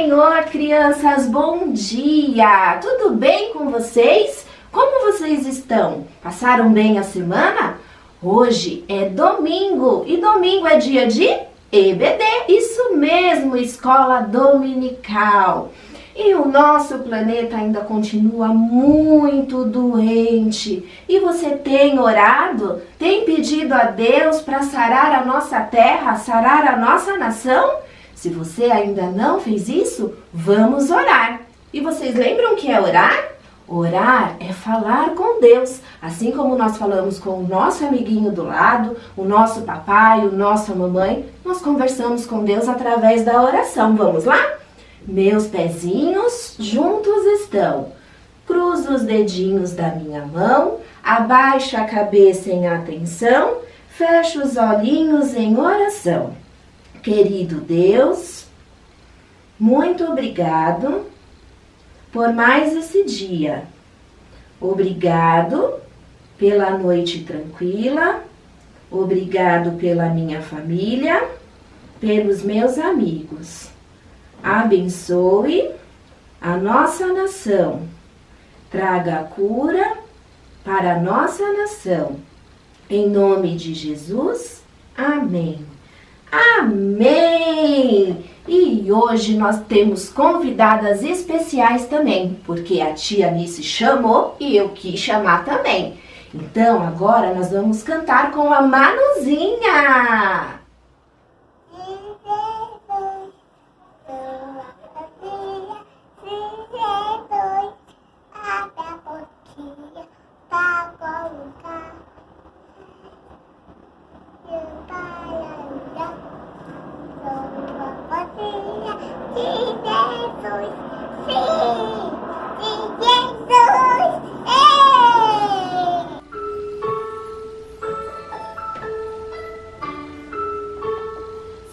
Senhor, crianças, bom dia! Tudo bem com vocês? Como vocês estão? Passaram bem a semana? Hoje é domingo e domingo é dia de EBD, isso mesmo, escola dominical. E o nosso planeta ainda continua muito doente. E você tem orado? Tem pedido a Deus para sarar a nossa terra, sarar a nossa nação? Se você ainda não fez isso, vamos orar. E vocês lembram o que é orar? Orar é falar com Deus, assim como nós falamos com o nosso amiguinho do lado, o nosso papai, o nossa mamãe, nós conversamos com Deus através da oração. Vamos lá? Meus pezinhos juntos estão. Cruzo os dedinhos da minha mão, abaixo a cabeça em atenção, fecho os olhinhos em oração. Querido Deus, muito obrigado por mais esse dia. Obrigado pela noite tranquila, obrigado pela minha família, pelos meus amigos. Abençoe a nossa nação, traga a cura para a nossa nação. Em nome de Jesus, amém. Amém! E hoje nós temos convidadas especiais também, porque a tia Alice chamou e eu quis chamar também. Então agora nós vamos cantar com a Manuzinha!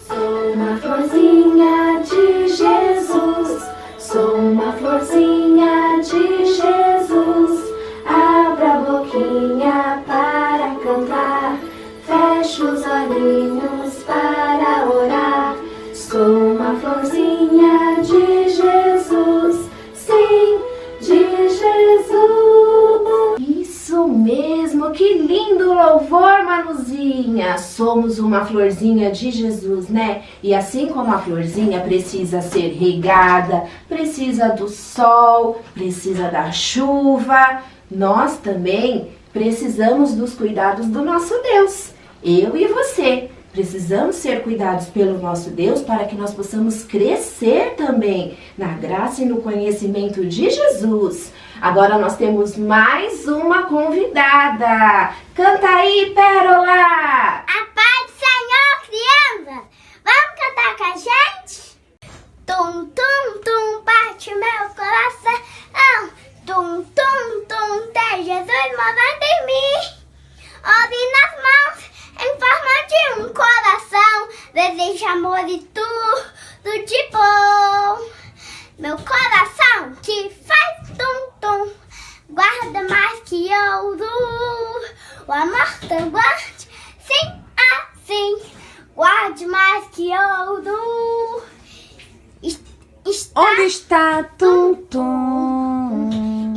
Sou uma florzinha de Jesus, sou uma florzinha de Jesus. Abra a boquinha para cantar, feche os olhinhos para orar. Sou uma florzinha de Jesus, sim, de Jesus. Isso mesmo, que lindo louvor, Manuzinha! Somos uma florzinha de Jesus, né? E assim como a florzinha precisa ser regada, precisa do sol, precisa da chuva, nós também precisamos dos cuidados do nosso Deus. Eu e você precisamos ser cuidados pelo nosso Deus para que nós possamos crescer também na graça e no conhecimento de Jesus. Agora nós temos mais uma convidada. Canta aí, Pérola! A paz do Senhor, criança! Vamos cantar com a gente? Tum, tum, tum, bate meu coração. Tum, tum, tum, tem Jesus morando em mim. Ouve nas mãos em forma de um coração. Desejo amor e tudo de bom. Meu coração que faz tum, tum, guarda mais que ouro. O amor tão guarde, sim, assim, guarde mais que ouro. Onde está Tum Tum?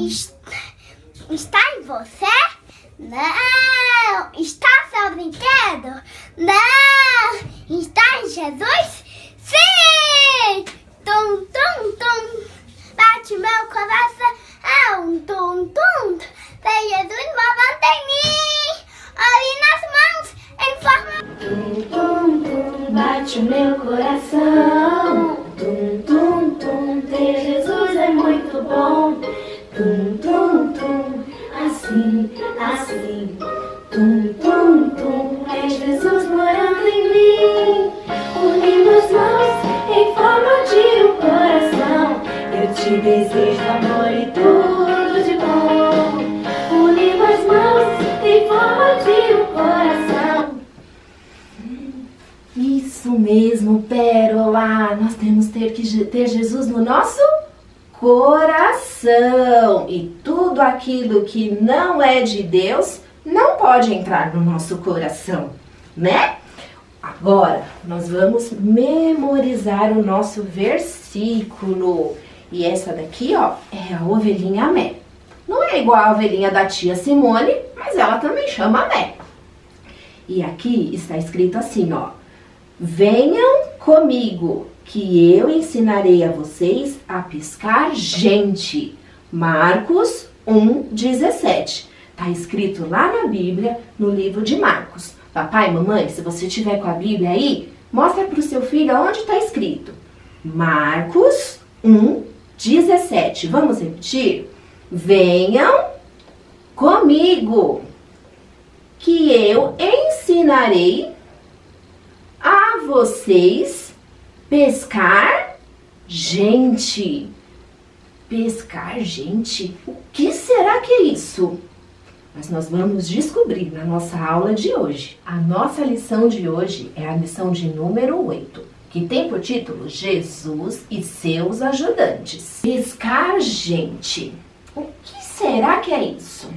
Está em você? Não. Está seu brinquedo? Não. Está em Jesus? Sim. Tum, tum, tum, bate meu coração. Tum, tum, tem Jesus morando em mim. Ali nas mãos, em forma... Tum, tum, tum, bate o meu coração. Tum, tum, tum, ter Jesus é muito bom. Tum, tum, tum, assim, assim. Tum, tum, tum, é Jesus morando em mim. Unindo as mãos em forma de um coração. Eu te desejo amor e tudo de bom. Unindo as mãos em forma de um coração. Isso mesmo, Pérola! Nós temos que ter Jesus no nosso coração. E tudo aquilo que não é de Deus não pode entrar no nosso coração, né? Agora, nós vamos memorizar o nosso versículo. versículo. E essa daqui, ó, é a ovelhinha Mé. Não é igual a ovelhinha da tia Simone, mas ela também chama Mé. E aqui está escrito assim, ó: venham comigo, que eu ensinarei a vocês a pescar gente. Marcos 1:17. Está escrito lá na Bíblia, no livro de Marcos. Papai, mamãe, se você tiver com a Bíblia aí, mostra para o seu filho onde está escrito. Marcos 1:17. Vamos repetir? Venham comigo, que eu ensinarei a vocês pescar gente. Pescar gente? O que será que é isso? Mas nós vamos descobrir na nossa aula de hoje. A nossa lição de hoje é a lição de número 8, que tem por título Jesus e seus ajudantes. Pescar gente. O que será que é isso?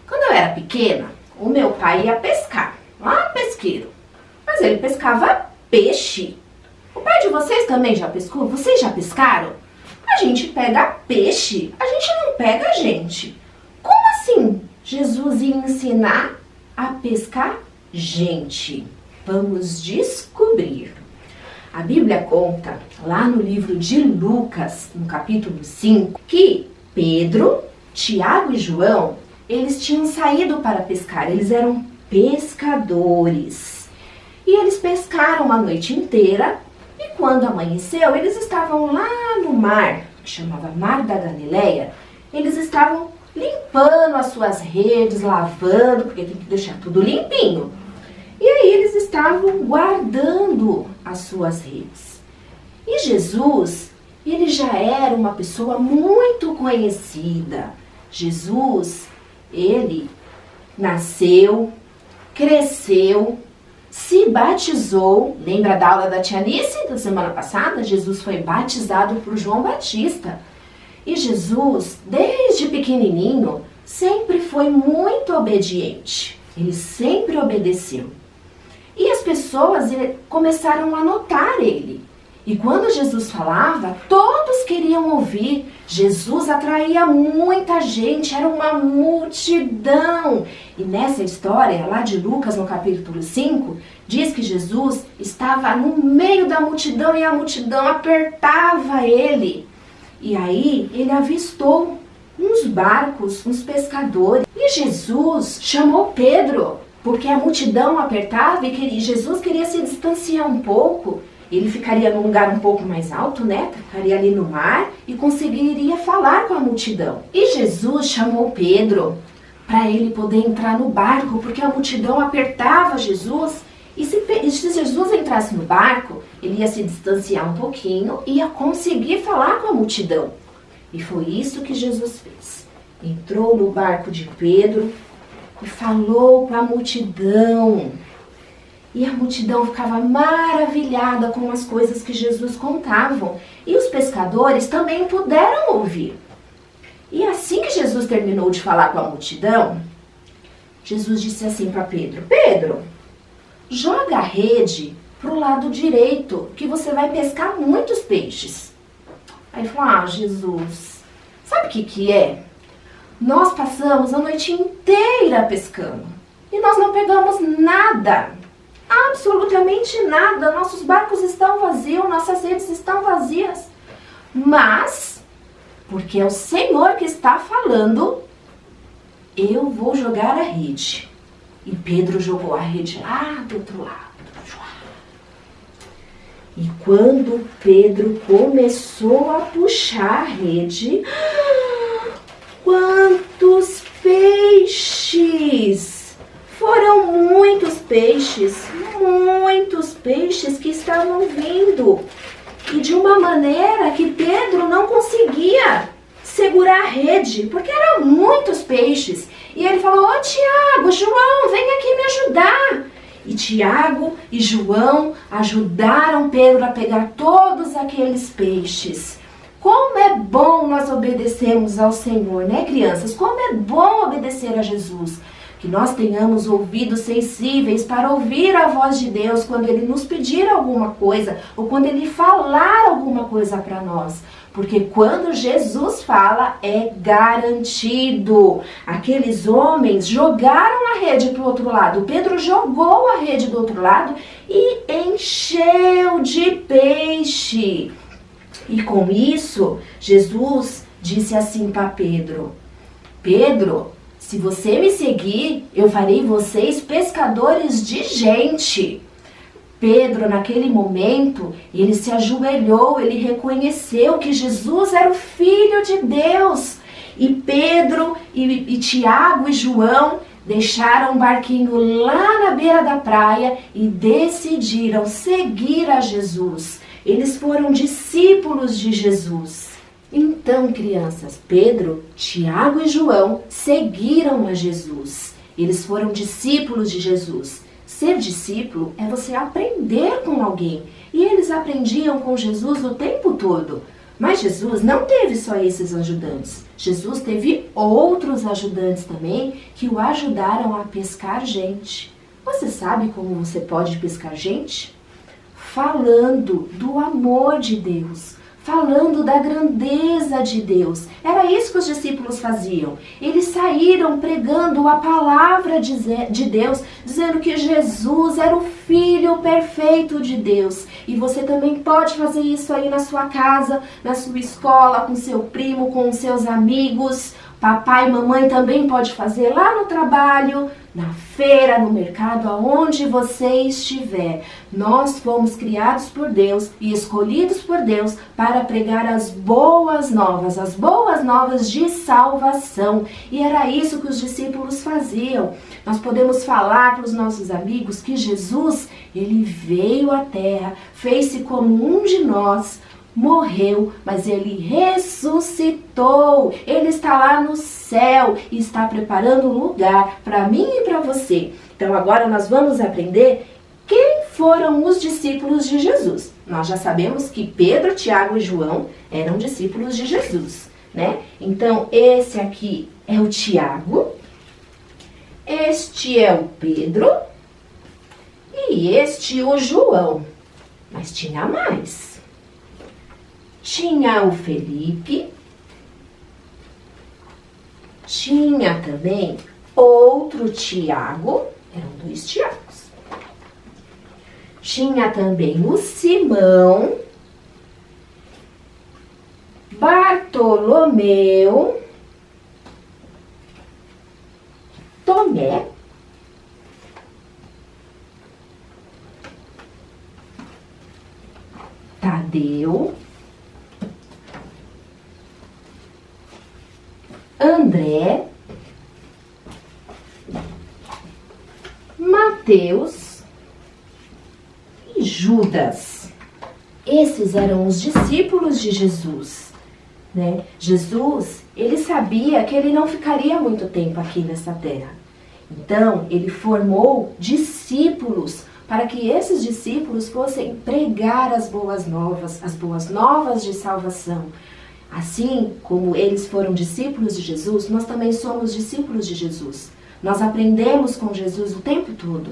Quando eu era pequena, o meu pai ia pescar, lá no pesqueiro. Mas ele pescava peixe. O pai de vocês também já pescou? Vocês já pescaram? A gente pega peixe, a gente não pega gente. Como assim Jesus ia ensinar a pescar gente? Vamos descobrir. A Bíblia conta, lá no livro de Lucas, no capítulo 5, que Pedro, Tiago e João, eles tinham saído para pescar. Eles eram pescadores. E eles pescaram a noite inteira. E quando amanheceu, eles estavam lá no mar, que chamava Mar da Galileia. Eles estavam limpando as suas redes, lavando, porque tem que deixar tudo limpinho. E aí eles estavam guardando as suas redes. E Jesus, ele já era uma pessoa muito conhecida. Jesus, ele nasceu, cresceu, se batizou. Lembra da aula da tia Nice da semana passada? Jesus foi batizado por João Batista. E Jesus, desde pequenininho, sempre foi muito obediente. Ele sempre obedeceu. E as pessoas começaram a notar ele. E quando Jesus falava, todos queriam ouvir. Jesus atraía muita gente, era uma multidão. E nessa história, lá de Lucas, no capítulo 5, diz que Jesus estava no meio da multidão e a multidão apertava ele. E aí ele avistou uns barcos, uns pescadores. E Jesus chamou Pedro, porque a multidão apertava e Jesus queria se distanciar um pouco. Ele ficaria num lugar um pouco mais alto, né? Ficaria ali no mar e conseguiria falar com a multidão. E Jesus chamou Pedro para ele poder entrar no barco, porque a multidão apertava Jesus. E se Jesus entrasse no barco, ele ia se distanciar um pouquinho e ia conseguir falar com a multidão. E foi isso que Jesus fez. Entrou no barco de Pedro e falou com a multidão. E a multidão ficava maravilhada com as coisas que Jesus contava. E os pescadores também puderam ouvir. E assim que Jesus terminou de falar com a multidão, Jesus disse assim para Pedro: Pedro, joga a rede pro lado direito, que você vai pescar muitos peixes. Aí ele falou: ah, Jesus, sabe o que é? Nós passamos a noite inteira pescando e nós não pegamos nada. Absolutamente nada. Nossos barcos estão vazios, nossas redes estão vazias. Mas, porque é o Senhor que está falando, eu vou jogar a rede. E Pedro jogou a rede lá do outro lado. E quando Pedro começou a puxar a rede, quantos peixes! Foram muitos peixes que estavam vindo. E de uma maneira que Pedro não conseguia segurar a rede, porque eram muitos peixes. E ele falou: ô Tiago, João, vem aqui me ajudar. E Tiago e João ajudaram Pedro a pegar todos aqueles peixes. Como é bom nós obedecermos ao Senhor, né, crianças? Como é bom obedecer a Jesus. Que nós tenhamos ouvidos sensíveis para ouvir a voz de Deus quando Ele nos pedir alguma coisa ou quando Ele falar alguma coisa para nós. Porque quando Jesus fala, é garantido. Aqueles homens jogaram a rede para o outro lado. Pedro jogou a rede do outro lado e encheu de peixe. E com isso, Jesus disse assim para Pedro: Pedro, se você me seguir, eu farei vocês pescadores de gente. Pedro, naquele momento, ele se ajoelhou, ele reconheceu que Jesus era o Filho de Deus. E Pedro e Tiago e João deixaram o barquinho lá na beira da praia e decidiram seguir a Jesus. Eles foram discípulos de Jesus. Então, crianças, Pedro, Tiago e João seguiram a Jesus. Eles foram discípulos de Jesus. Ser discípulo é você aprender com alguém. E eles aprendiam com Jesus o tempo todo. Mas Jesus não teve só esses ajudantes. Jesus teve outros ajudantes também que o ajudaram a pescar gente. Você sabe como você pode pescar gente? Falando do amor de Deus. Falando da grandeza de Deus. Era isso que os discípulos faziam. Eles saíram pregando a palavra de Deus, dizendo que Jesus era o Filho perfeito de Deus. E você também pode fazer isso aí na sua casa, na sua escola, com seu primo, com seus amigos. Papai e mamãe também pode fazer lá no trabalho, na feira, no mercado, aonde você estiver. Nós fomos criados por Deus e escolhidos por Deus para pregar as boas novas de salvação. E era isso que os discípulos faziam. Nós podemos falar para os nossos amigos que Jesus, ele veio à terra, fez-se como um de nós, morreu, mas ele ressuscitou. Ele está lá no céu e está preparando um lugar para mim e para você. Então agora nós vamos aprender quem foram os discípulos de Jesus. Nós já sabemos que Pedro, Tiago e João eram discípulos de Jesus, né? Então esse aqui é o Tiago, este é o Pedro e este o João. Mas tinha mais. Tinha o Felipe, tinha também outro Tiago, eram 2 Tiagos. Tinha também o Simão, Bartolomeu, Tomé, Tadeu, André, Mateus e Judas. Esses eram os discípulos de Jesus, né? Jesus, ele sabia que ele não ficaria muito tempo aqui nessa terra. Então, ele formou discípulos para que esses discípulos fossem pregar as boas novas de salvação. Assim como eles foram discípulos de Jesus, nós também somos discípulos de Jesus. Nós aprendemos com Jesus o tempo todo.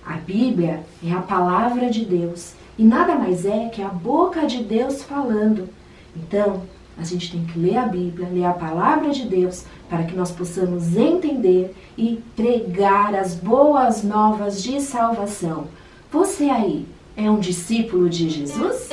A Bíblia é a palavra de Deus e nada mais é que a boca de Deus falando. Então, a gente tem que ler a Bíblia, ler a palavra de Deus para que nós possamos entender e pregar as boas novas de salvação. Você aí é um discípulo de Jesus?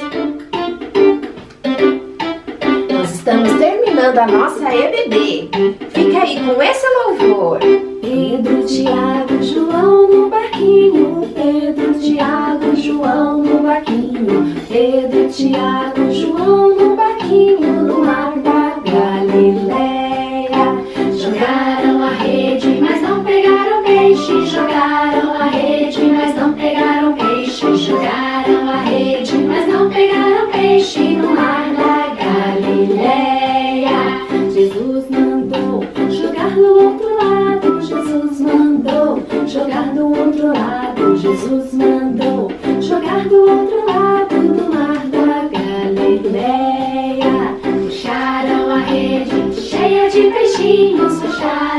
Estamos terminando a nossa EBD. Fica aí com esse louvor. Pedro, Tiago, João no barquinho. Pedro, Tiago, João no barquinho. Pedro, Tiago, João no barquinho. No mar da Galileia. Jogaram a rede, mas não pegaram peixe. Jogaram a rede, mas não pegaram peixe. Jogaram a rede, mas não pegaram peixe. No mar da Galileia. Jesus mandou jogar no outro lado. Jesus mandou jogar do outro lado. Jesus mandou jogar do outro lado do mar da Galileia. Puxaram a rede cheia de peixinhos. Fecharam